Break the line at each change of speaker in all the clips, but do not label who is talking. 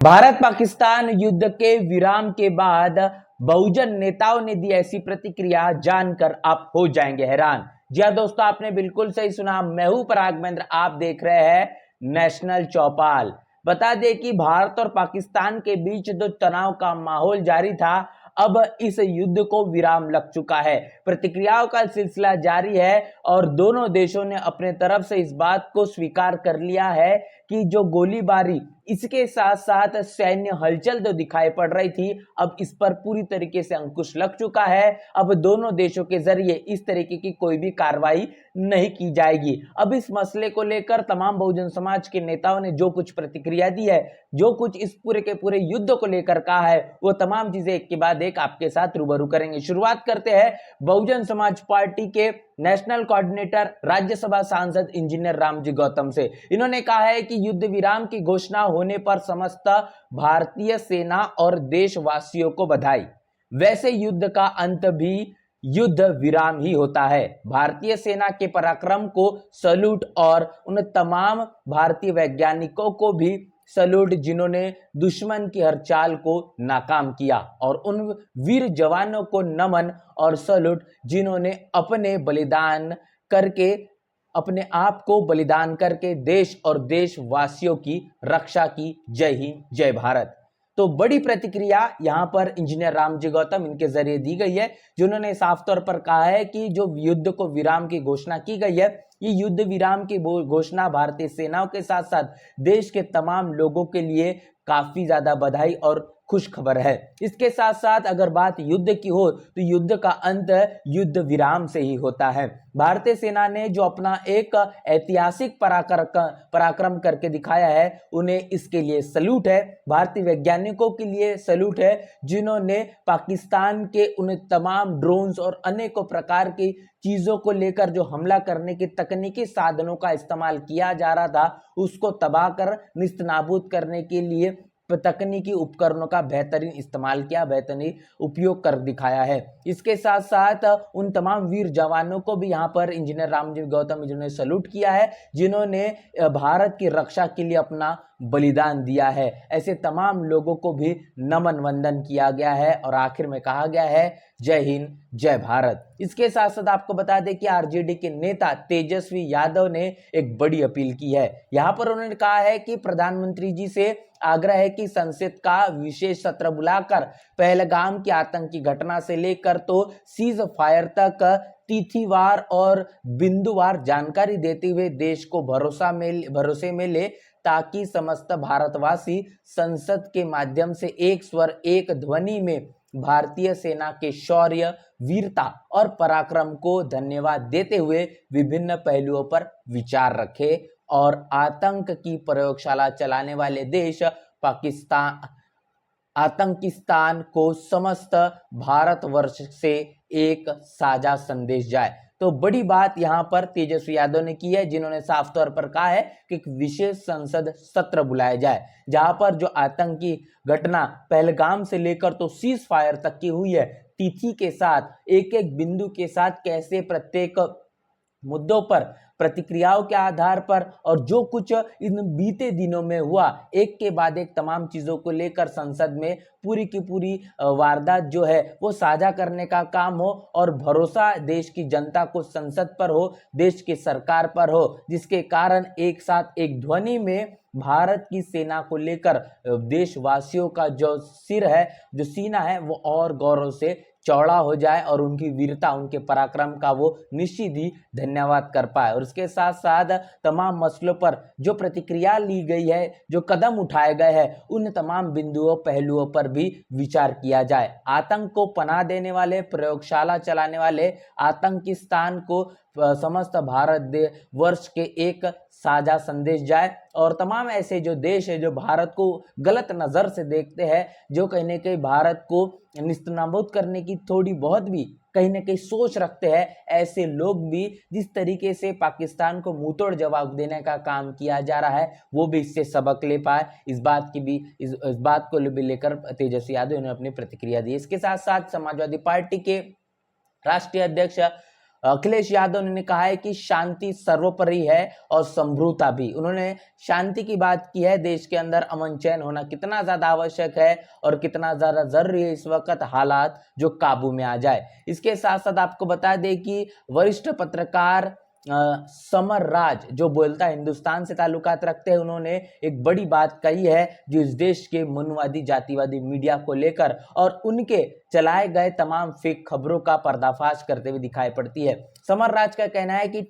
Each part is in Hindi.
भारत पाकिस्तान युद्ध के विराम के बाद बहुजन नेताओं ने दी ऐसी प्रतिक्रिया जानकर आप हो जाएंगे हैरान। जी हां दोस्तों, आपने बिल्कुल सही सुना। मैं हूं पराग महेंद्र, आप देख रहे हैं नेशनल चौपाल। बता दें कि भारत और पाकिस्तान के बीच जो तनाव का माहौल जारी था, अब इस युद्ध को विराम लग चुका है। प्रतिक्रियाओं का सिलसिला जारी है और दोनों देशों ने अपने तरफ से इस बात को स्वीकार कर लिया है कि जो गोलीबारी, इसके साथ साथ सैन्य हलचल जो दिखाई पड़ रही थी, अब इस पर पूरी तरीके से अंकुश लग चुका है। अब दोनों देशों के जरिए इस तरीके की कोई भी कार्रवाई नहीं की जाएगी। अब इस मसले को लेकर तमाम बहुजन समाज के नेताओं ने जो कुछ प्रतिक्रिया दी है, जो कुछ इस पूरे के पूरे युद्ध को लेकर कहा है, वो तमाम चीजें एक के बाद एक आपके साथ रूबरू करेंगे। शुरुआत करते हैं बहुजन समाज पार्टी के नेशनल कोऑर्डिनेटर राज्यसभा सांसद इंजीनियर रामजी गौतम से। इन्होंने कहा है कि युद्ध विराम की घोषणा होने पर समस्त भारतीय सेना और देशवासियों को बधाई। वैसे युद्ध का अंत भी युद्ध विराम ही होता है। भारतीय सेना के पराक्रम को सैल्यूट और उन तमाम भारतीय वैज्ञानिकों को भी सैल्यूट जिन्होंने दुश्मन की हर चाल को नाकाम किया, और उन वीर जवानों को नमन और सैल्यूट जिन्होंने अपने आप को बलिदान करके देश और देशवासियों की रक्षा की। जय हिंद, जय भारत। तो बड़ी प्रतिक्रिया यहां पर इंजीनियर रामजी गौतम इनके जरिए दी गई है, जिन्होंने साफ तौर पर कहा है कि जो युद्ध को विराम की घोषणा की गई है, ये युद्ध विराम की घोषणा भारतीय सेनाओं के साथ साथ देश के तमाम लोगों के लिए काफी ज्यादा बधाई और खुश खबर है। इसके साथ साथ अगर बात युद्ध की हो तो युद्ध का अंत युद्ध विराम से ही होता है। भारतीय सेना ने जो अपना एक ऐतिहासिक पराक्रम करके दिखाया है, उन्हें इसके लिए सैल्यूट है। भारतीय वैज्ञानिकों के लिए सैल्यूट है, जिन्होंने पाकिस्तान के उन तमाम ड्रोन्स और अनेकों प्रकार की चीजों को लेकर जो हमला करने के तकनीकी साधनों का इस्तेमाल किया जा रहा था, उसको तबाह कर निस्तनाबूद करने के लिए तकनीकी उपकरणों का बेहतरीन इस्तेमाल किया, बेहतरीन उपयोग कर दिखाया है। इसके साथ साथ उन तमाम वीर जवानों को भी यहाँ पर इंजीनियर रामजी गौतम जी ने सैल्यूट किया है, जिन्होंने भारत की रक्षा के लिए अपना बलिदान दिया है। ऐसे तमाम लोगों को भी नमन वंदन किया गया है और आखिर में कहा गया है जय हिंद, जय भारत। इसके साथ साथ आपको बता दें कि आरजेडी के नेता तेजस्वी यादव ने एक बड़ी अपील की है। यहाँ पर उन्होंने कहा है कि प्रधानमंत्री जी से आग्रह है कि संसद का विशेष सत्र बुलाकर पहलगाम की आतंकी घटना से लेकर तो सीज फायर तक तिथिवार और बिंदुवार जानकारी देते हुए देश को भरोसे में ले, ताकि समस्त भारतवासी संसद के माध्यम से एक स्वर एक ध्वनि में भारतीय सेना के शौर्य, वीरता और पराक्रम को धन्यवाद देते हुए विभिन्न पहलुओं पर विचार रखे और आतंक की प्रयोगशाला चलाने वाले देश आतंकिस्तान को समस्त भारतवर्ष से एक साझा संदेश जाए। तो बड़ी बात यहां पर तेजस्वी यादव ने की है, जिन्होंने साफ तौर पर कहा है कि एक विशेष संसद सत्र बुलाया जाए, जहां पर जो आतंकी घटना पहलगाम से लेकर तो सीज फायर तक की हुई है, तिथि के साथ एक एक बिंदु के साथ कैसे प्रत्येक मुद्दों पर प्रतिक्रियाओं के आधार पर और जो कुछ इन बीते दिनों में हुआ, एक के बाद एक तमाम चीजों को लेकर संसद में पूरी की पूरी वारदात जो है वो साझा करने का काम हो और भरोसा देश की जनता को संसद पर हो, देश की सरकार पर हो, जिसके कारण एक साथ एक ध्वनि में भारत की सेना को लेकर देशवासियों का जो सिर है, जो सीना है, वो और गौरव से चौड़ा हो जाए और उनकी वीरता, उनके पराक्रम का वो निश्चित ही धन्यवाद कर पाए। और इसके साथ साथ तमाम मसलों पर जो प्रतिक्रिया ली गई है, जो कदम उठाए गए हैं, उन तमाम बिंदुओं पहलुओं पर भी विचार किया जाए। आतंक को पनाह देने वाले, प्रयोगशाला चलाने वाले आतंकिस्तान को समस्त भारत वर्ष के एक साझा संदेश जाए और तमाम ऐसे जो देश है जो भारत को गलत नजर से देखते हैं, जो कहीं ना कहीं भारत को निस्तनाबूद करने की थोड़ी बहुत भी कहीं ना कहीं सोच रखते हैं, ऐसे लोग भी जिस तरीके से पाकिस्तान को मुंहतोड़ जवाब देने का काम किया जा रहा है, वो भी इससे सबक ले पाए। इस बात को भी लेकर तेजस्वी यादव ने अपनी प्रतिक्रिया दी। इसके साथ साथ समाजवादी पार्टी के राष्ट्रीय अध्यक्ष अखिलेश यादव ने कहा है कि शांति सर्वोपरि है और समृद्धता भी। उन्होंने शांति की बात की है, देश के अंदर अमन चैन होना कितना ज्यादा आवश्यक है और कितना ज्यादा जरूरी है इस वक्त हालात जो काबू में आ जाए। इसके साथ साथ आपको बता दें कि वरिष्ठ पत्रकार समर राज जो बोलता हिंदुस्तान से ताल्लुकात रखते हैं, उन्होंने एक बड़ी बात कही है जो इस देश के मनुवादी जातिवादी मीडिया को लेकर और उनके चलाए गए तमाम फेक खबरों का पर्दाफाश करते हुए दिखाई पड़ती है। समर राज का कहना है कि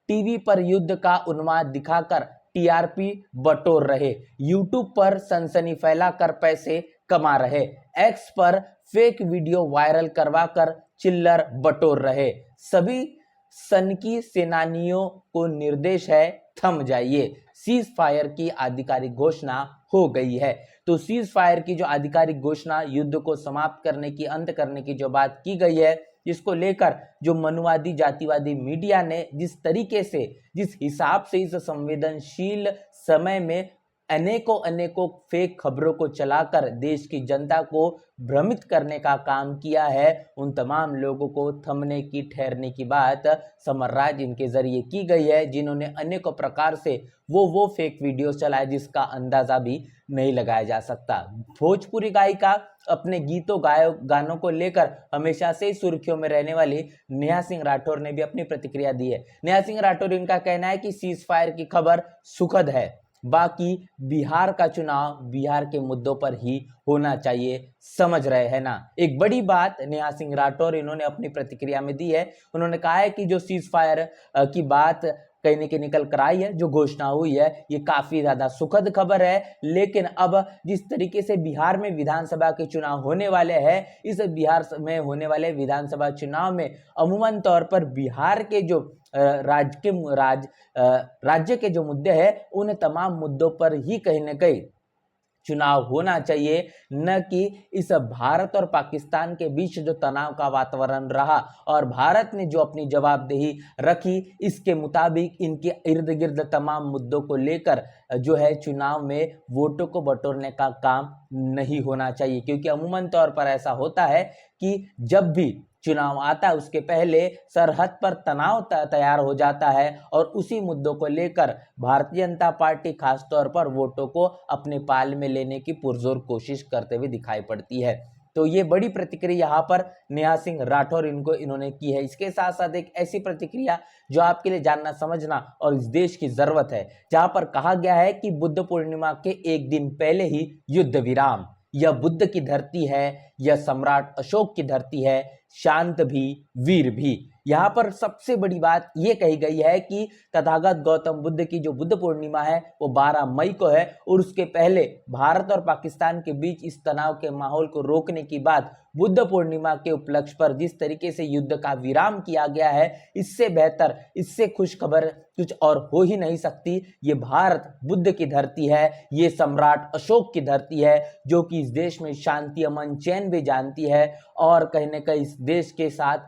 टीवी पर युद्ध का उन्माद दिखाकर टीआरपी बटोर रहे, यूट्यूब पर सनसनी फैलाकर पैसे कमा रहे, एक्स पर फेक वीडियो वायरल करवाकर चिल्लर बटोर रहे, सभी सनकी सेनानियों को निर्देश है थम जाइए, सीज फायर की आधिकारिक घोषणा हो गई है। तो सीज फायर की जो आधिकारिक घोषणा, युद्ध को समाप्त करने की, अंत करने की जो बात की गई है, जिसको लेकर जो मनुवादी जातिवादी मीडिया ने जिस तरीके से, जिस हिसाब से इस संवेदनशील समय में अनेकों फेक खबरों को चलाकर देश की जनता को भ्रमित करने का काम किया है, उन तमाम लोगों को थमने की, ठहरने की बात समर राज इनके जरिए की गई है, जिन्होंने अनेकों प्रकार से वो फेक वीडियो चलाए जिसका अंदाजा भी नहीं लगाया जा सकता। भोजपुरी गायिका अपने गानों को लेकर हमेशा से सुर्खियों में रहने वाली नेहा सिंह राठौर ने भी अपनी प्रतिक्रिया दी है। नेहा सिंह राठौर, इनका कहना है कि सीज फायर की खबर सुखद है, बाकी बिहार का चुनाव बिहार के मुद्दों पर ही होना चाहिए, समझ रहे हैं ना। एक बड़ी बात नेहा सिंह राठौर इन्होंने अपनी प्रतिक्रिया में दी है। उन्होंने कहा है कि जो सीज फायर की बात कहीं न कहीं निकल कर आई है, जो घोषणा हुई है, ये काफी ज्यादा सुखद खबर है। लेकिन अब जिस तरीके से बिहार में विधानसभा के चुनाव होने वाले हैं, इस बिहार में होने वाले विधानसभा चुनाव में अमूमन तौर पर बिहार के जो राज्य के जो मुद्दे हैं, उन तमाम मुद्दों पर ही कहीं न कहीं चुनाव होना चाहिए, न कि इस भारत और पाकिस्तान के बीच जो तनाव का वातावरण रहा और भारत ने जो अपनी जवाबदेही रखी, इसके मुताबिक इनके इर्द गिर्द तमाम मुद्दों को लेकर जो है चुनाव में वोटों को बटोरने का काम नहीं होना चाहिए। क्योंकि अमूमन तौर पर ऐसा होता है कि जब भी चुनाव आता है उसके पहले सरहद पर तनाव तैयार हो जाता है और उसी मुद्दों को लेकर भारतीय जनता पार्टी खासतौर पर वोटों को अपने पाल में लेने की पुरजोर कोशिश करते हुए दिखाई पड़ती है। तो ये बड़ी प्रतिक्रिया यहाँ पर नेहा सिंह राठौर इन्होंने की है। इसके साथ साथ एक ऐसी प्रतिक्रिया जो आपके लिए जानना समझना और इस देश की जरूरत है, जहां पर कहा गया है कि बुद्ध पूर्णिमा के एक दिन पहले ही युद्ध विराम, यह बुद्ध की धरती है, यह सम्राट अशोक की धरती है, शांत भी वीर भी। यहाँ पर सबसे बड़ी बात यह कही गई है कि तथागत गौतम बुद्ध की जो बुद्ध पूर्णिमा है वो 12 मई को है और उसके पहले भारत और पाकिस्तान के बीच इस तनाव के माहौल को रोकने की बात बुद्ध पूर्णिमा के उपलक्ष्य पर जिस तरीके से युद्ध का विराम किया गया है, इससे बेहतर, इससे खुश खबर कुछ और हो ही नहीं सकती। ये भारत बुद्ध की धरती है, ये सम्राट अशोक की धरती है, जो कि इस देश में शांति अमन चैन भी जानती है और कहीं न कहीं इस देश के साथ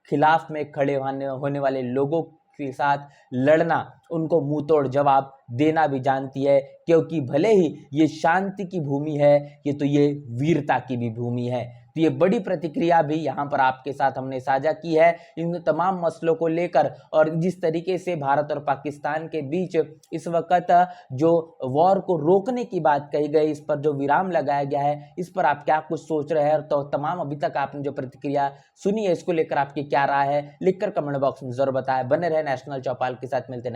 खिलाफ में खड़े होने वाले लोगों के साथ लड़ना, उनको मुंह तोड़ जवाब देना भी जानती है। क्योंकि भले ही ये शांति की भूमि है, ये वीरता की भी भूमि है। तो ये बड़ी प्रतिक्रिया भी यहाँ पर आपके साथ हमने साझा की है इन तमाम मसलों को लेकर और जिस तरीके से भारत और पाकिस्तान के बीच इस वक्त जो वॉर को रोकने की बात कही गई, इस पर जो विराम लगाया गया है, इस पर आप क्या कुछ सोच रहे हैं। तो तमाम अभी तक आपने जो प्रतिक्रिया सुनी है, इसको लेकर आपकी क्या राय है, लिखकर कमेंट बॉक्स में जरूर बताएं। बने रहे नेशनल चौपाल के साथ, मिलते हैं।